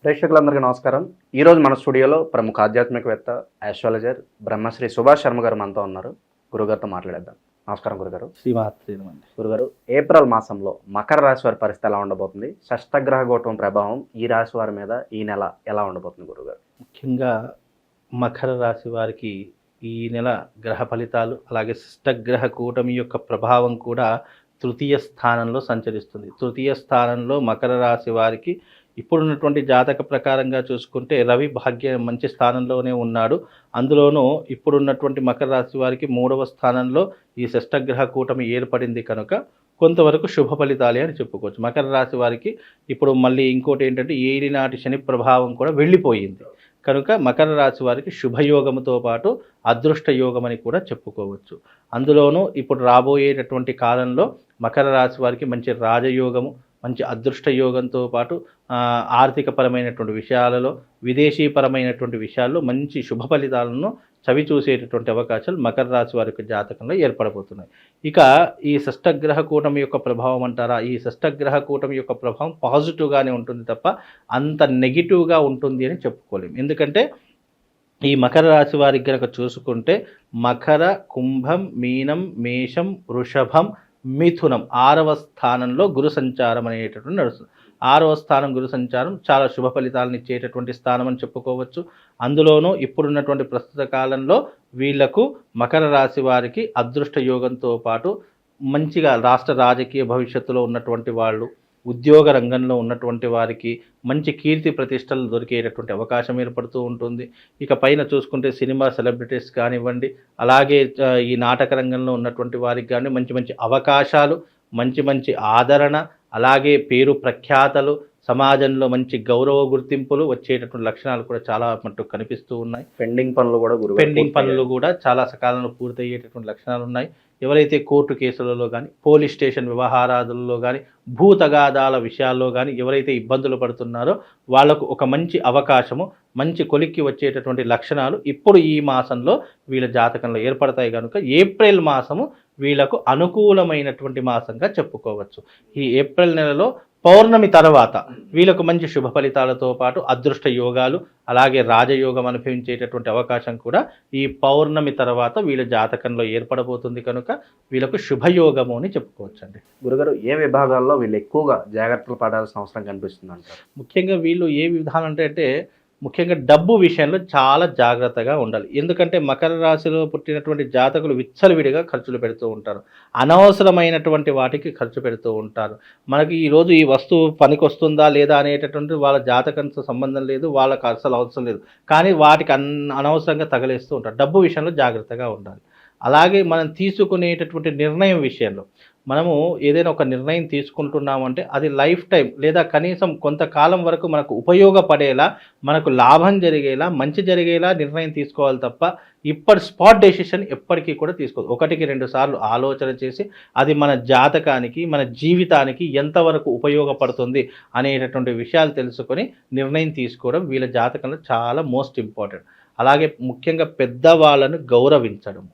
ప్రేక్షకులందరికీ నమస్కారం. ఈరోజు మన స్టూడియోలో ప్రముఖ ఆధ్యాత్మికవేత్త, ఆస్ట్రాలజర్ బ్రహ్మశ్రీ సుభాష్ శర్మ గారు మనతో ఉన్నారు. గురుగారితో మాట్లాడేద్దాం. నమస్కారం గురుగారు. శ్రీమాత్రేనమండి. గురుగారు, ఏప్రిల్ మాసంలో మకర రాశి వారి పరిస్థితి ఎలా ఉండబోతుంది? షష్టగ్రహ కూటమి ప్రభావం ఈ రాశి వారి మీద ఈ నెల ఎలా ఉండబోతుంది గురుగారు? ముఖ్యంగా మకర రాశి వారికి ఈ నెల గ్రహ ఫలితాలు, అలాగే షష్టగ్రహ కూటమి యొక్క ప్రభావం కూడా తృతీయ స్థానంలో సంచరిస్తుంది. తృతీయ స్థానంలో మకర రాశి వారికి ఇప్పుడున్నటువంటి జాతక ప్రకారంగా చూసుకుంటే రవి భాగ్య మంచి స్థానంలోనే ఉన్నాడు. అందులోనూ ఇప్పుడున్నటువంటి మకర రాశి వారికి 3వ స్థానంలో ఈ షష్టగ్రహ కూటమి ఏర్పడింది కనుక కొంతవరకు శుభ ఫలితాలే అని చెప్పుకోవచ్చు. మకర రాశి వారికి ఇప్పుడు మళ్ళీ ఇంకోటి ఏంటంటే ఏలినాటి శని ప్రభావం కూడా వెళ్ళిపోయింది కనుక మకర రాశి వారికి శుభయోగముతో పాటు అదృష్ట యోగం అని కూడా చెప్పుకోవచ్చు. అందులోనూ ఇప్పుడు రాబోయేటటువంటి కాలంలో మకర రాశి వారికి మంచి రాజయోగము, మంచి అదృష్ట యోగంతో పాటు ఆర్థికపరమైనటువంటి విషయాలలో, విదేశీపరమైనటువంటి విషయాల్లో మంచి శుభ ఫలితాలను చవి చూసేటటువంటి అవకాశాలు మకర రాశి వారి యొక్క జాతకంలో ఏర్పడబోతున్నాయి. ఇక ఈ షష్టగ్రహ కూటమి యొక్క ప్రభావం అంటారా, ఈ షష్టగ్రహ కూటమి యొక్క ప్రభావం పాజిటివ్గానే ఉంటుంది తప్ప అంత నెగిటివ్గా ఉంటుంది అని చెప్పుకోలేము. ఎందుకంటే ఈ మకర రాశి వారికి కనుక చూసుకుంటే మకర, కుంభం, మీనం, మేషం, వృషభం, మిథునం 6వ స్థానంలో గురు సంచారం అనేటటువంటి నడుస్తుంది. 6వ స్థానం గురు సంచారం చాలా శుభ ఫలితాలను ఇచ్చేటటువంటి స్థానం అని చెప్పుకోవచ్చు. అందులోనూ ఇప్పుడున్నటువంటి ప్రస్తుత కాలంలో వీళ్లకు మకర రాశి వారికి అదృష్ట యోగంతో పాటు మంచిగా రాష్ట్ర రాజకీయ భవిష్యత్తులో ఉన్నటువంటి వాళ్ళు, ఉద్యోగ రంగంలో ఉన్నటువంటి వారికి మంచి కీర్తి ప్రతిష్టలు దొరికేటటువంటి అవకాశం ఏర్పడుతూ ఉంటుంది. ఇక పైన చూసుకుంటే సినిమా సెలబ్రిటీస్ కానివ్వండి, అలాగే ఈ నాటక రంగంలో ఉన్నటువంటి వారికి కానీ మంచి మంచి అవకాశాలు, మంచి మంచి ఆదరణ, అలాగే పేరు ప్రఖ్యాతలు, సమాజంలో మంచి గౌరవ గుర్తింపులు వచ్చేటటువంటి లక్షణాలు కూడా చాలా మట్టుకు కనిపిస్తూ ఉన్నాయి. పెండింగ్ పనులు కూడా చాలా సకాలంలో పూర్తయ్యేటటువంటి లక్షణాలు ఉన్నాయి. ఎవరైతే కోర్టు కేసులలో కానీ, పోలీస్ స్టేషన్ వ్యవహారాదులలో కానీ, భూ తగాదాల విషయాల్లో కానీ ఎవరైతే ఇబ్బందులు పడుతున్నారో వాళ్లకు ఒక మంచి అవకాశము, మంచి కొలిక్కి వచ్చేటటువంటి లక్షణాలు ఇప్పుడు ఈ మాసంలో వీళ్ళ జాతకంలో ఏర్పడతాయి కనుక ఏప్రిల్ మాసము వీళ్లకు అనుకూలమైనటువంటి మాసంగా చెప్పుకోవచ్చు. ఈ ఏప్రిల్ నెలలో పౌర్ణమి తర్వాత వీళ్ళకు మంచి శుభ ఫలితాలతో పాటు అదృష్ట యోగాలు, అలాగే రాజయోగం అనుభవించేటటువంటి అవకాశం కూడా ఈ పౌర్ణమి తర్వాత వీళ్ళ జాతకంలో ఏర్పడబోతుంది కనుక వీళ్ళకు శుభయోగము అని చెప్పుకోవచ్చండి. గురుగారు, ఏ విభాగాల్లో వీళ్ళు ఎక్కువగా జాగ్రత్తలు పడాల్సిన అవసరం కనిపిస్తుంది అంటారు? ముఖ్యంగా వీళ్ళు ఏ విధానం అంటే ముఖ్యంగా డబ్బు విషయంలో చాలా జాగ్రత్తగా ఉండాలి. ఎందుకంటే మకర రాశిలో పుట్టినటువంటి జాతకులు విచ్చలవిడిగా ఖర్చులు పెడుతూ ఉంటారు, అనవసరమైనటువంటి వాటికి ఖర్చు పెడుతూ ఉంటారు. మనకి ఈరోజు ఈ వస్తువు పనికి వస్తుందా లేదా అనేటటువంటి వాళ్ళ జాతకంతో సంబంధం లేదు, వాళ్ళకి అసలు అవసరం లేదు, కానీ వాటికి అనవసరంగా తగలేస్తూ ఉంటారు. డబ్బు విషయంలో జాగ్రత్తగా ఉండాలి. అలాగే మనం తీసుకునేటటువంటి నిర్ణయం విషయంలో మనము ఏదైనా ఒక నిర్ణయం తీసుకుంటున్నామంటే అది లైఫ్ టైం లేదా కనీసం కొంతకాలం వరకు మనకు ఉపయోగపడేలా, మనకు లాభం జరిగేలా, మంచి జరిగేలా నిర్ణయం తీసుకోవాలి తప్ప ఇప్పటి స్పాట్ డెసిషన్ ఎప్పటికీ కూడా తీసుకోదు. 1-2 సార్లు ఆలోచన చేసి అది మన జాతకానికి, మన జీవితానికి ఎంతవరకు ఉపయోగపడుతుంది అనేటటువంటి విషయాలు తెలుసుకొని నిర్ణయం తీసుకోవడం వీళ్ళ జాతకంలో చాలా మోస్ట్ ఇంపార్టెంట్. అలాగే ముఖ్యంగా పెద్దవాళ్ళను గౌరవించడం,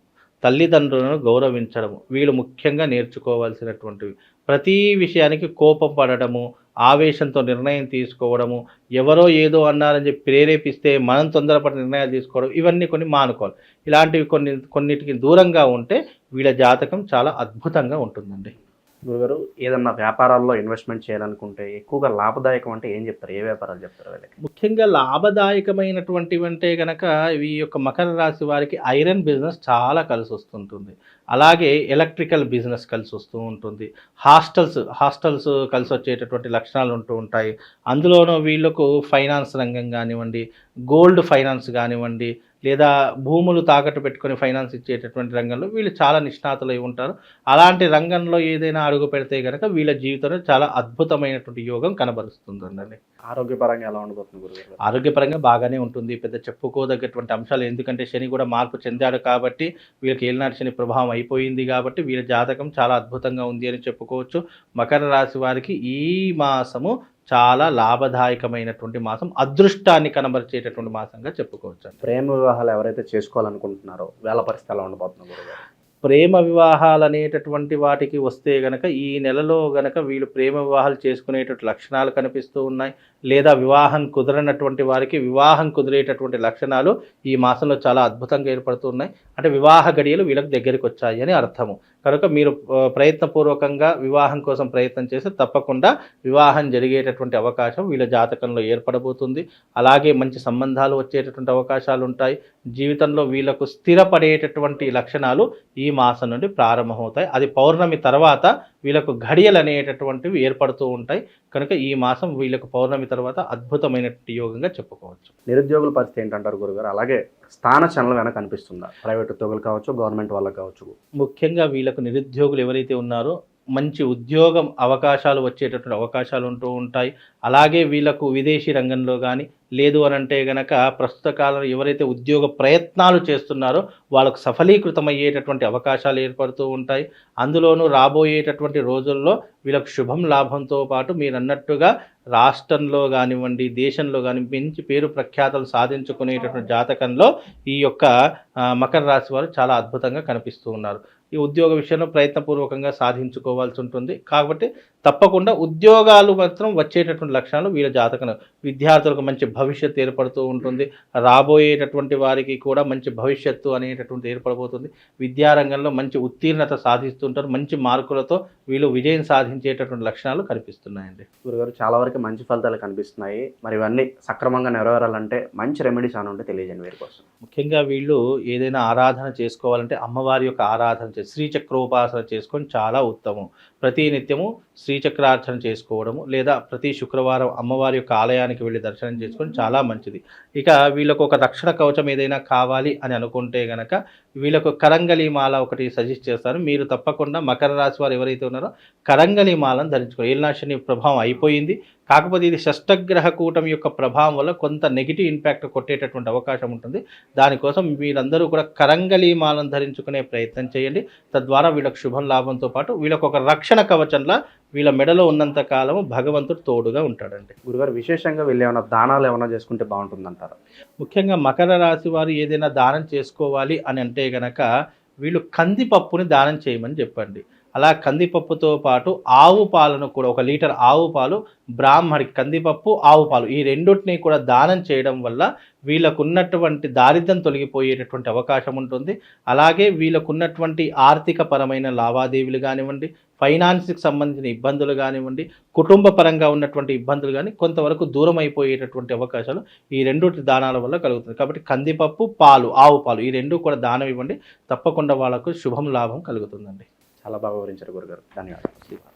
తల్లిదండ్రులను గౌరవించడము వీళ్ళు ముఖ్యంగా నేర్చుకోవాల్సినటువంటివి. ప్రతి విషయానికి కోపం పడడము, ఆవేశంతో నిర్ణయం తీసుకోవడము, ఎవరో ఏదో అన్నారని చెప్పి ప్రేరేపిస్తే మనం తొందరపడి నిర్ణయాలు తీసుకోవడం, ఇవన్నీ కొన్ని మానుకోవాలి. ఇలాంటివి కొన్నిటికి దూరంగా ఉంటే వీళ్ళ జాతకం చాలా అద్భుతంగా ఉంటుందండి. గురుగారు, ఏదన్నా వ్యాపారాల్లో ఇన్వెస్ట్మెంట్ చేయాలనుకుంటే ఎక్కువగా లాభదాయకం అంటే ఏం చెప్తారు? ఏ వ్యాపారాలు చెప్తారు వీళ్ళకి? ముఖ్యంగా లాభదాయకమైనటువంటివి అంటే కనుక ఈ యొక్క మకర రాశి వారికి ఐరన్ బిజినెస్ చాలా కలిసి వస్తుంటుంది. అలాగే ఎలక్ట్రికల్ బిజినెస్ కలిసి వస్తూ ఉంటుంది. హాస్టల్స్ కలిసి వచ్చేటటువంటి లక్షణాలు ఉంటూ ఉంటాయి. అందులోనూ వీళ్ళకు ఫైనాన్స్ రంగం కానివ్వండి, గోల్డ్ ఫైనాన్స్ కానివ్వండి, లేదా భూములు తాకట్టు పెట్టుకొని ఫైనాన్స్ ఇచ్చేటటువంటి రంగంలో వీళ్ళు చాలా నిష్ణాతులై ఉంటారు. అలాంటి రంగంలో ఏదైనా అడుగు పెడితే కనుక వీళ్ళ జీవితంలో చాలా అద్భుతమైనటువంటి యోగం కనబరుస్తుందండి. ఆరోగ్యపరంగా ఎలా ఉండబోతుంది గురుగారు? ఆరోగ్యపరంగా బాగానే ఉంటుంది, పెద్ద చెప్పుకోదగ్గటువంటి అంశాలు. ఎందుకంటే శని కూడా మార్పు చెందాడు కాబట్టి వీళ్ళకి ఏలినాటి శని ప్రభావం అయిపోయింది కాబట్టి వీళ్ళ జాతకం చాలా అద్భుతంగా ఉంది అని చెప్పుకోవచ్చు. మకర రాశి వారికి ఈ మాసము చాలా లాభదాయకమైనటువంటి మాసం, అదృష్టాన్ని కనబరిచేటటువంటి మాసంగా చెప్పుకోవచ్చు. ప్రేమ వివాహాలు ఎవరైతే చేసుకోవాలనుకుంటున్నారో వేళ పరిస్థితి ఎలా ఉండబోతుంది గురుగారు? ప్రేమ వివాహాలు అనేటటువంటి వాటికి వస్తే గనక ఈ నెలలో గనక వీళ్ళు ప్రేమ వివాహాలు చేసుకునేటటువంటి లక్షణాలు కనిపిస్తూ ఉన్నాయి. లేదా వివాహం కుదరనటువంటి వారికి వివాహం కుదిరేటటువంటి లక్షణాలు ఈ మాసంలో చాలా అద్భుతంగా ఏర్పడుతూ ఉన్నాయి. అంటే వివాహ గడియలు వీళ్ళకి దగ్గరికి వచ్చాయి అని అర్థము. కనుక మీరు ప్రయత్నపూర్వకంగా వివాహం కోసం ప్రయత్నం చేస్తే తప్పకుండా వివాహం జరిగేటటువంటి అవకాశం వీళ్ళ జాతకంలో ఏర్పడబోతుంది. అలాగే మంచి సంబంధాలు వచ్చేటటువంటి అవకాశాలు ఉంటాయి. జీవితంలో వీళ్ళకు స్థిరపడేటటువంటి లక్షణాలు ఈ మాసం నుండి ప్రారంభమవుతాయి. అది పౌర్ణమి తర్వాత వీళ్ళకు ఘడియలు అనేటటువంటివి ఏర్పడుతూ ఉంటాయి. కనుక ఈ మాసం వీళ్ళకు పౌర్ణమి తర్వాత అద్భుతమైనటువంటి యోగంగా చెప్పుకోవచ్చు. నిరుద్యోగుల పరిస్థితి ఏంటంటారు గురుగారు? అలాగే స్థాన చలనం వెనక కనిపిస్తుందా? ప్రైవేట్ ఉద్యోగులు కావచ్చు, గవర్నమెంట్ వాళ్ళకి కావచ్చు. ముఖ్యంగా వీళ్ళకు నిరుద్యోగులు ఎవరైతే ఉన్నారో మంచి ఉద్యోగం అవకాశాలు వచ్చేటటువంటి అవకాశాలు ఉంటూ ఉంటాయి. అలాగే వీళ్ళకు విదేశీ రంగంలో కానీ లేదు అని అంటే గనక ప్రస్తుత కాలంలో ఎవరైతే ఉద్యోగ ప్రయత్నాలు చేస్తున్నారో వాళ్ళకు సఫలీకృతమయ్యేటటువంటి అవకాశాలు ఏర్పడుతూ ఉంటాయి. అందులోనూ రాబోయేటటువంటి రోజుల్లో వీళ్ళకు శుభం లాభంతో పాటు మీరు అన్నట్టుగా రాష్ట్రంలో కానివ్వండి, దేశంలో కానీ మంచి పేరు ప్రఖ్యాతలు సాధించుకునేటటువంటి జాతకంలో ఈ యొక్క మకర రాశి వారు చాలా అద్భుతంగా కనిపిస్తూ ఉన్నారు. ఈ ఉద్యోగ విషయంలో ప్రయత్నపూర్వకంగా సాధించుకోవాల్సి ఉంటుంది. కాబట్టి తప్పకుండా ఉద్యోగాలు మాత్రం వచ్చేటటువంటి లక్షణాలు వీళ్ళ జాతకంలో విద్యార్థులకు మంచి భవిష్యత్తు ఏర్పడుతూ ఉంటుంది. రాబోయేటటువంటి వారికి కూడా మంచి భవిష్యత్తు అనేటటువంటి ఏర్పడబోతుంది. విద్యారంగంలో మంచి ఉత్తీర్ణత సాధిస్తుంటారు. మంచి మార్కులతో వీళ్ళు విజయం సాధించేటటువంటి లక్షణాలు కనిపిస్తున్నాయండి. గురుగారు, చాలా వరకు మంచి ఫలితాలు కనిపిస్తున్నాయి. మరి ఇవన్నీ సక్రమంగా నెరవేరాలంటే మంచి రెమెడీస్ అని ఉంటే తెలియజేయండి వీరి కోసం. ముఖ్యంగా వీళ్ళు ఏదైనా ఆరాధన చేసుకోవాలంటే అమ్మవారి యొక్క ఆరాధన శ్రీచక్రోపాసన చేసుకొని చాలా ఉత్తమం. ప్రతి నిత్యము శ్రీచక్రార్చన చేసుకోవడము లేదా ప్రతి శుక్రవారం అమ్మవారి యొక్క ఆలయానికి వెళ్ళి దర్శనం చేసుకొని చాలా మంచిది. ఇక వీళ్ళకు ఒక రక్షణ కవచం ఏదైనా కావాలి అని అనుకుంటే గనక వీళ్ళకు కరంగలి మాల ఒకటి సజెస్ట్ చేస్తారు. మీరు తప్పకుండా మకర రాశి వారు ఎవరైతే ఉన్నారో కరంగలి మాలను ధరించుకోవాలి. ఏలినాశని ప్రభావం అయిపోయింది. కాకపోతే ఇది షష్టగ్రహ కూటమి యొక్క ప్రభావం వల్ల కొంత నెగిటివ్ ఇంపాక్ట్ కొట్టేటటువంటి అవకాశం ఉంటుంది. దానికోసం వీళ్ళందరూ కూడా కరంగలి మాలను ధరించుకునే ప్రయత్నం చేయండి. తద్వారా వీళ్ళకు శుభం లాభంతో పాటు వీళ్ళకు ఒక రక్షణ కవచంలా వీళ్ళ మెడలో ఉన్నంత కాలము భగవంతుడు తోడుగా ఉంటాడండి. గురుగారు, విశేషంగా వీళ్ళు ఏమైనా దానాలు ఏమైనా చేసుకుంటే బాగుంటుందంటారు? ముఖ్యంగా మకర రాశి వారు ఏదైనా దానం చేసుకోవాలి అని అంటే గనక వీళ్ళు కందిపప్పుని దానం చేయమని చెప్పండి. అలా కందిపప్పుతో పాటు ఆవు పాలను కూడా 1 లీటర్ ఆవు పాలు బ్రాహ్మడికి, కందిపప్పు ఆవు పాలు ఈ రెండింటిని కూడా దానం చేయడం వల్ల వీళ్ళకున్నటువంటి దారిద్ర్యం తొలగిపోయేటటువంటి అవకాశం ఉంటుంది. అలాగే వీళ్ళకున్నటువంటి ఆర్థిక పరమైన లావాదేవీలు కానివ్వండి, ఫైనాన్స్కి సంబంధించిన ఇబ్బందులు కానివ్వండి, కుటుంబ పరంగా ఉన్నటువంటి ఇబ్బందులు కానీ కొంతవరకు దూరం అయిపోయేటటువంటి అవకాశాలు ఈ 2 దానాల వల్ల కలుగుతుంది. కాబట్టి కందిపప్పు, పాలు, ఆవు పాలు ఈ 2 కూడా దానం ఇవ్వండి. తప్పకుండా వాళ్ళకు శుభం లాభం కలుగుతుందండి. చాలా బాగా వివరించారు గురుగారు. ధన్యవాదాలు.